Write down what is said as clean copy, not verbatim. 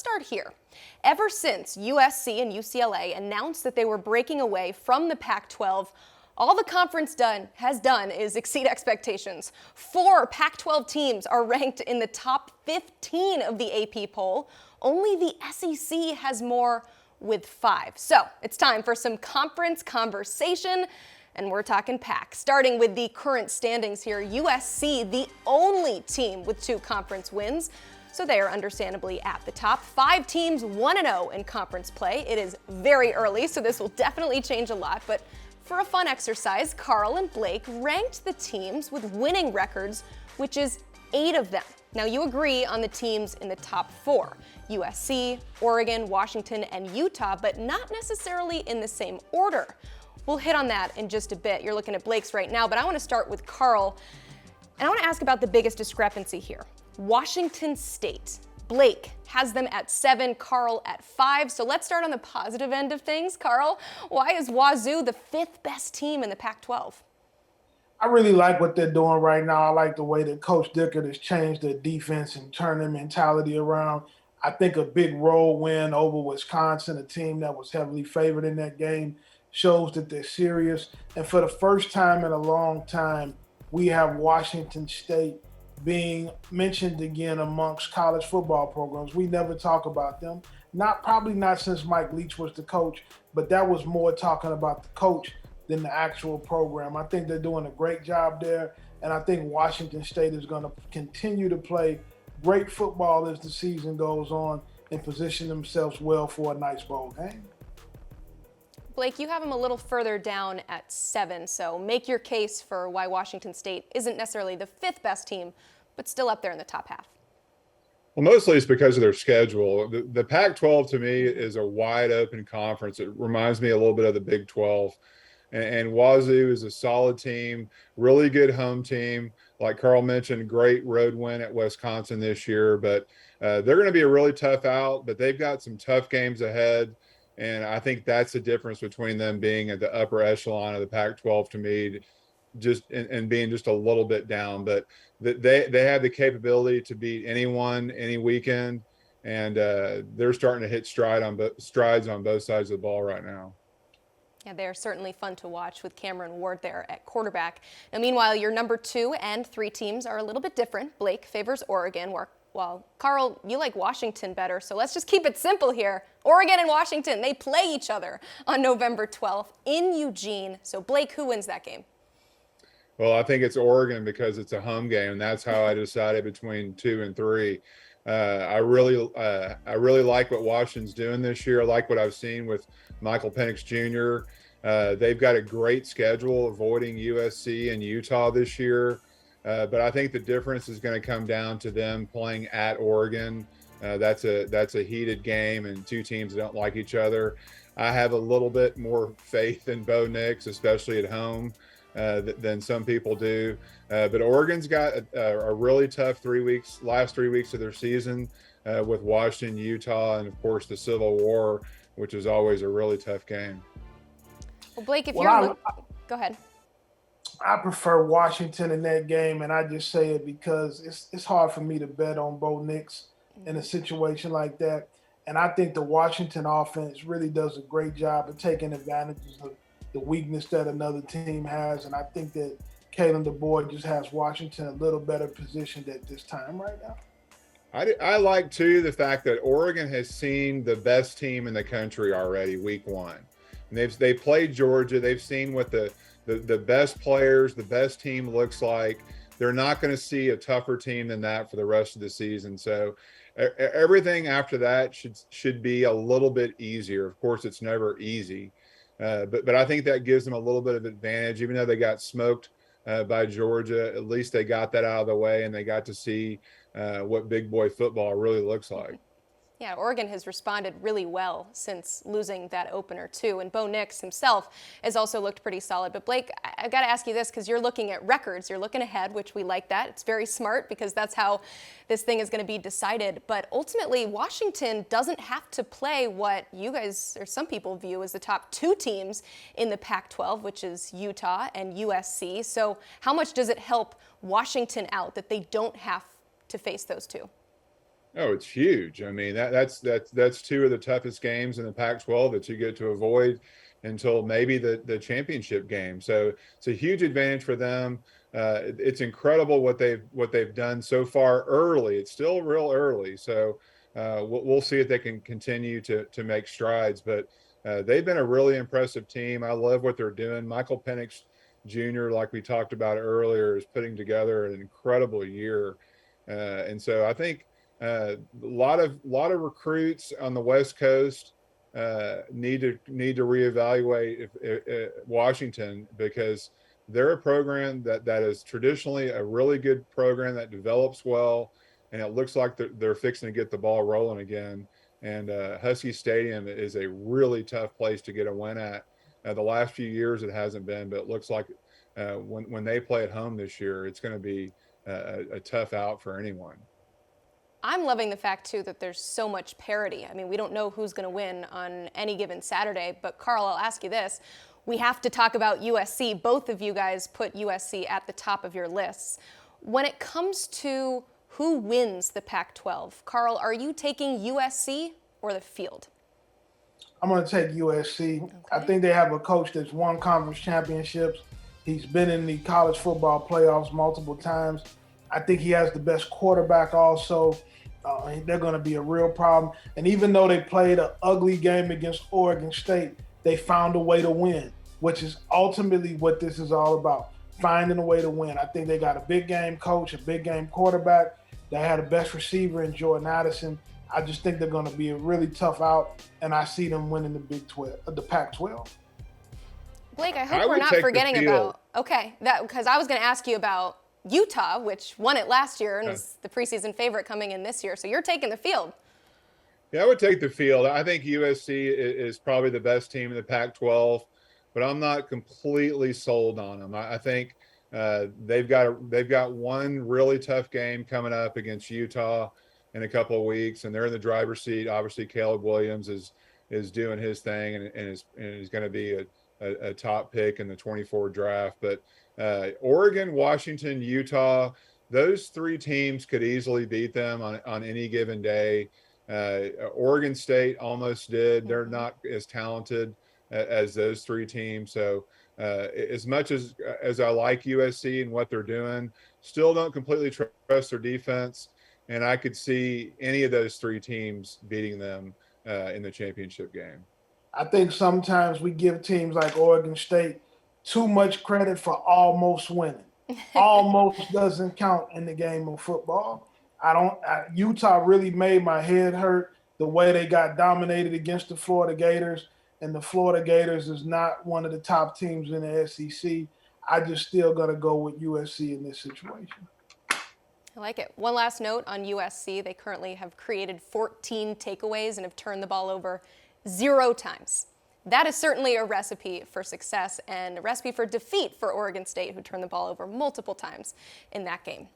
let's start here. Ever since USC and UCLA announced that they were breaking away from the Pac-12, all the conference has done is exceed expectations. 4 Pac-12 teams are ranked in the top 15 of the AP poll. Only the SEC has more with 5. So it's time for some conference conversation, and we're talking Pac. Starting with the current standings here, USC, the only team with 2 conference wins, so they are understandably at the top. 5 teams 1-0 in conference play. It is very early, so this will definitely change a lot, but for a fun exercise, Carl and Blake ranked the teams with winning records, which is 8 of them. Now, you agree on the teams in the top 4, USC, Oregon, Washington, and Utah, but not necessarily in the same order. We'll hit on that in just a bit. You're looking at Blake's right now, but I want to start with Carl, and I want to ask about the biggest discrepancy here. Washington State. Blake has them at 7, Carl at 5. So let's start on the positive end of things. Carl, why is Wazoo the 5th best team in the Pac-12? I really like what they're doing right now. I like the way that Coach Dickert has changed their defense and turned their mentality around. I think a big road win over Wisconsin, a team that was heavily favored in that game, shows that they're serious. And for the first time in a long time, we have Washington State being mentioned again amongst college football programs. We never talk about them. Probably not since Mike Leach was the coach, but that was more talking about the coach than the actual program. I think they're doing a great job there, and I think Washington State is going to continue to play great football as the season goes on and position themselves well for a nice bowl game. Blake, you have them a little further down at 7, so make your case for why Washington State isn't necessarily the 5th best team, but still up there in the top half. Well, mostly it's because of their schedule. The Pac-12 to me is a wide open conference. It reminds me a little bit of the Big 12. And Wazoo is a solid team, really good home team. Like Carl mentioned, great road win at Wisconsin this year, but they're going to be a really tough out, but they've got some tough games ahead. And I think that's the difference between them being at the upper echelon of the Pac-12 to me, just and being just a little bit down. But they have the capability to beat anyone, any weekend, and they're starting to hit strides on both sides of the ball right now. Yeah, they are certainly fun to watch with Cameron Ward there at quarterback. Now, meanwhile, your number 2 and 3 teams are a little bit different. Blake favors Oregon, while Carl, you like Washington better, so let's just keep it simple here. Oregon and Washington, they play each other on November 12th in Eugene. So, Blake, who wins that game? Well, I think it's Oregon because it's a home game, and that's how I decided between 2 and 3. I really like what Washington's doing this year. I like what I've seen with Michael Penix Jr. They've got a great schedule, avoiding USC and Utah this year. But I think the difference is going to come down to them playing at Oregon. That's a heated game, and 2 teams that don't like each other. I have a little bit more faith in Bo Nix, especially at home, than some people do. But Oregon's got a really tough last 3 weeks of their season with Washington, Utah, and of course the Civil War, which is always a really tough game. Well, Blake, go ahead. I prefer Washington in that game, and I just say it because it's hard for me to bet on Bo Nix in a situation like that. And I think the Washington offense really does a great job of taking advantages of the weakness that another team has. And I think that Kalen DeBoer just has Washington a little better positioned at this time right now. I like, too, the fact that Oregon has seen the best team in the country already week 1. And they played Georgia. They've seen what the best players, the best team looks like. They're not going to see a tougher team than that for the rest of the season. So everything after that should be a little bit easier. Of course, it's never easy. But I think that gives them a little bit of advantage, even though they got smoked by Georgia. At least they got that out of the way, and they got to see what big boy football really looks like. Yeah, Oregon has responded really well since losing that opener, too. And Bo Nix himself has also looked pretty solid. But, Blake, I've got to ask you this because you're looking at records. You're looking ahead, which we like that. It's very smart because that's how this thing is going to be decided. But ultimately, Washington doesn't have to play what you guys or some people view as the top 2 teams in the Pac-12, which is Utah and USC. So how much does it help Washington out that they don't have to face those 2? Oh, it's huge. I mean, that's two of the toughest games in the Pac-12 that you get to avoid until maybe the championship game. So it's a huge advantage for them. It's incredible what they've done so far early. It's still real early, so we'll see if they can continue to make strides. But they've been a really impressive team. I love what they're doing. Michael Penix Jr., like we talked about earlier, is putting together an incredible year, and so I think a lot of recruits on the West Coast need to reevaluate Washington, because they're a program that is traditionally a really good program that develops well, and it looks like they're fixing to get the ball rolling again. And Husky Stadium is a really tough place to get a win at. The last few years it hasn't been, but it looks like when they play at home this year, it's going to be a tough out for anyone. I'm loving the fact, too, that there's so much parity. I mean, we don't know who's going to win on any given Saturday, but Carl, I'll ask you this. We have to talk about USC. Both of you guys put USC at the top of your lists. When it comes to who wins the Pac-12, Carl, are you taking USC or the field? I'm going to take USC. Okay. I think they have a coach that's won conference championships. He's been in the college football playoffs multiple times. I think he has the best quarterback also. They're going to be a real problem. And even though they played an ugly game against Oregon State, they found a way to win, which is ultimately what this is all about, finding a way to win. I think they got a big game coach, a big game quarterback. They had a best receiver in Jordan Addison. I just think they're going to be a really tough out, and I see them winning the Pac-12. Blake, I hope we're not forgetting about, because I was going to ask you about Utah, which won it last year and was the preseason favorite coming in this year. So you're taking the field. Yeah, I would take the field. I think USC is probably the best team in the Pac-12, but I'm not completely sold on them. I think they've got one really tough game coming up against Utah in a couple of weeks, and they're in the driver's seat. Obviously, Caleb Williams is doing his thing and is going to be a top pick in the 24 draft. But Oregon, Washington, Utah, those three teams could easily beat them on any given day. Oregon State almost did. They're not as talented as those three teams. So as much as I like USC and what they're doing, still don't completely trust their defense. And I could see any of those three teams beating them in the championship game. I think sometimes we give teams like Oregon State too much credit for almost winning. Almost doesn't count in the game of football. Utah really made my head hurt the way they got dominated against the Florida Gators, and the Florida Gators is not one of the top teams in the SEC. I just still got to go with USC in this situation. I like it. One last note on USC. They currently have created 14 takeaways and have turned the ball over 0 times. That is certainly a recipe for success and a recipe for defeat for Oregon State, who turned the ball over multiple times in that game.